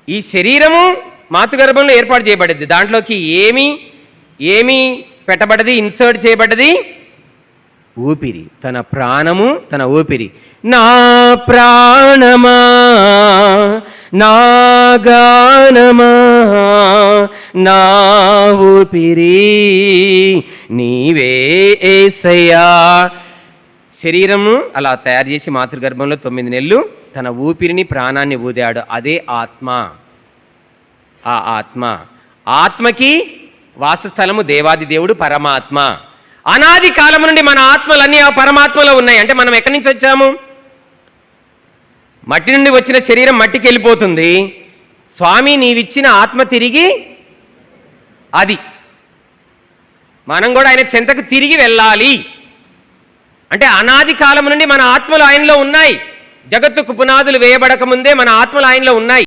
ఈ శరీరము మాతృగర్భంలో ఏర్పాటు చేయబడింది. దాంట్లోకి ఏమి పెట్టబడ్డది, ఇన్సర్ట్ చేయబడ్డది? ఊపిరి, తన ప్రాణము, తన ఊపిరి. నా ప్రాణమా నా గానమా నా ఊపిరి నీవే యేసయ్యా. శరీరము అలా తయారు చేసి మాతృగర్భంలో 9 నెలలు తన ఊపిరిని, ప్రాణాన్ని ఊదాడు. అదే ఆత్మ. ఆ ఆత్మకి వాసస్థలము దేవాది దేవుడు పరమాత్మ. అనాది కాలం నుండి మన ఆత్మలన్నీ ఆ పరమాత్మలో ఉన్నాయి. అంటే మనం ఎక్కడి నుంచి వచ్చాము? మట్టి నుండి వచ్చిన శరీరం మట్టికి వెళ్ళిపోతుంది. స్వామి నీవిచ్చిన ఆత్మ తిరిగి అది మనం కూడా ఆయన చెంతకు తిరిగి వెళ్ళాలి. అంటే అనాది కాలం నుండి మన ఆత్మలు ఆయనలో ఉన్నాయి. జగత్తుకు పునాదులు వేయబడక ముందే మన ఆత్మలు ఆయనలో ఉన్నాయి.